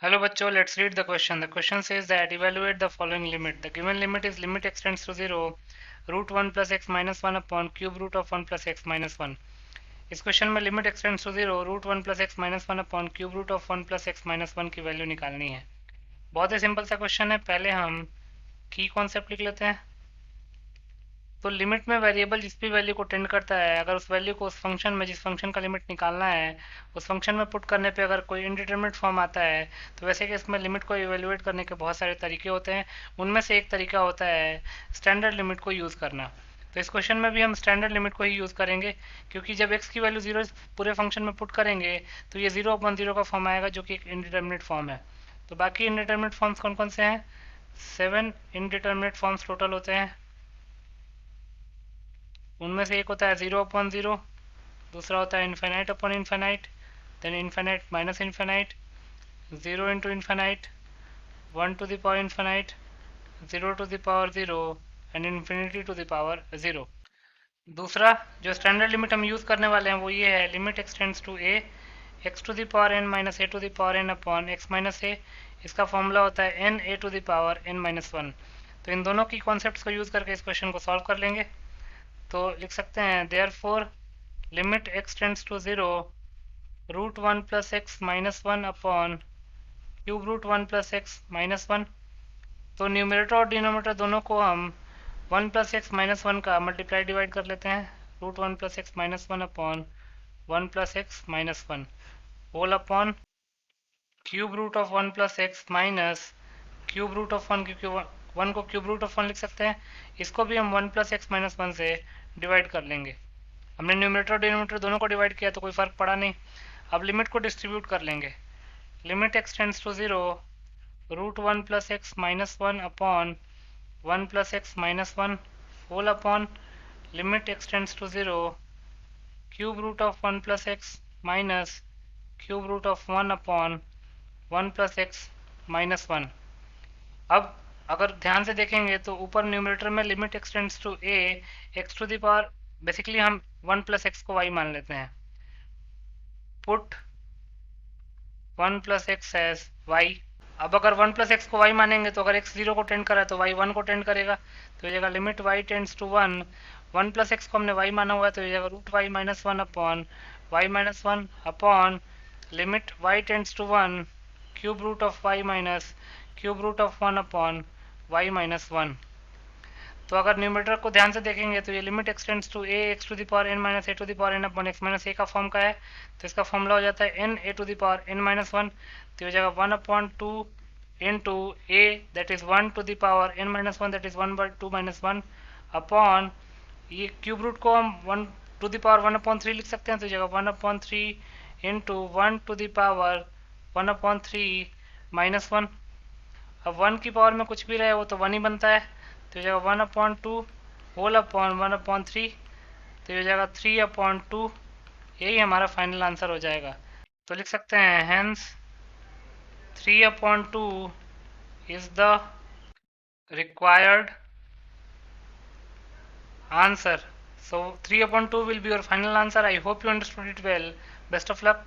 Hello बच्चों, let's read the question. The question says that evaluate the following limit. The given limit is limit extends to 0 root 1 plus x minus 1 upon cube root of 1 plus x minus 1. इस question में limit x tends to 0 root 1 plus x minus 1 upon cube root of 1 plus x minus 1 की value निकालनी है। बहुत ही simple सा question है। पहले हम की कॉन्सेप्ट लिख लेते हैं। तो लिमिट में वेरिएबल जिस भी वैल्यू को टेंड करता है, अगर उस वैल्यू को उस फंक्शन में, जिस फंक्शन का लिमिट निकालना है, उस फंक्शन में पुट करने पे अगर कोई इनडिटरमिनेट फॉर्म आता है, तो वैसे कि इसमें लिमिट को इवेल्युएट करने के बहुत सारे तरीके होते हैं। उनमें से एक तरीका होता है स्टैंडर्ड लिमिट को यूज़ करना। तो इस क्वेश्चन में भी हम स्टैंडर्ड लिमिट को ही यूज़ करेंगे, क्योंकि जब x की वैल्यू 0 पूरे फंक्शन में पुट करेंगे तो ये 0/0 का फॉर्म आएगा, जो कि एक इनडिटरमिनेट फॉर्म है। तो बाकी इनडिटरमिनेट फॉर्म्स कौन कौन से हैं? 7 इनडिटरमिनेट फॉर्म्स टोटल होते हैं। उनमें से एक होता है 0/0, दूसरा होता है infinite upon infinite, then infinite minus infinite, 0 into infinite, 1 to the power infinite, 0 to the power 0 and infinity to the power 0। दूसरा जो स्टैंडर्ड लिमिट हम यूज़ करने वाले हैं वो ये है, limit x tends to A x to the power N minus A to the power N upon X minus A. इसका फॉर्मूला होता है N A to the power N minus 1। तो इन दोनों की कॉन्सेप्ट्स को यूज़ करके इस क्वेश्चन को सॉल्व कर लेंगे। तो लिख सकते हैं therefore limit x tends to 0 root 1 plus x minus 1 upon cube root 1 plus x minus 1। तो न्यूमरेटर और डिनोमिनेटर दोनों को हम 1 प्लस एक्स माइनस 1 का मल्टीप्लाई डिवाइड कर लेते हैं। Root 1 plus x minus 1 upon 1 plus x minus 1 whole upon cube root of 1 plus x minus cube root of 1, क्योंकि 1 को क्यूब रूट ऑफ 1 लिख सकते हैं। इसको भी हम 1 प्लस एक्स माइनस 1 से डिवाइड कर लेंगे। हमने न्यूमरेटर और डिनोमिनेटर दोनों को डिवाइड किया तो कोई फ़र्क पड़ा नहीं। अब लिमिट को डिस्ट्रीब्यूट कर लेंगे। Limit x tends to 0 root 1 plus x minus 1 upon 1 plus x minus 1 whole upon limit x tends to 0 cube root of 1 plus x minus cube root of 1 upon 1 plus x minus 1। अब अगर ध्यान से देखेंगे तो ऊपर numerator में limit x tends to A x to the power, basically हम 1 plus x को y मान लेते हैं। Put 1 plus x as y. अब अगर 1 प्लस एक्स को y मानेंगे तो अगर x 0 को टेंड करा तो y 1 को टेंड करेगा। तो ये जगह limit y tends to 1, 1 plus x को हमने y माना हुआ है, तो ये जगह root y minus 1 upon y minus 1 upon limit y tends to 1 cube root of y minus cube root of 1 upon y minus 1। तो अगर न्यूमरेटर को ध्यान से देखेंगे तो ये limit x tends to A x to the power N minus A to the power N upon X minus A का form का है। तो इसका फॉर्मूला हो जाता है N A to the power N minus 1। तो ये जगह 1/2 into a that is 1 to the power N minus 1 that is 1/2 minus 1 upon ये क्यूब रूट को हम 1 टू द पावर 1/3 लिख सकते हैं। तो जगह 1/3 into 1 to the power 1/3 minus 1। अब 1 की पावर में कुछ भी रहे वो तो 1 ही बनता है। तो ये जगह 1/2 होल अपॉन 1/3, तो ये जगह 3/2। यही हमारा फाइनल आंसर हो जाएगा। तो लिख सकते हैं hence 3/2 is the required answer. So 3/2 will be your final answer. I hope you understood it well. Best of luck.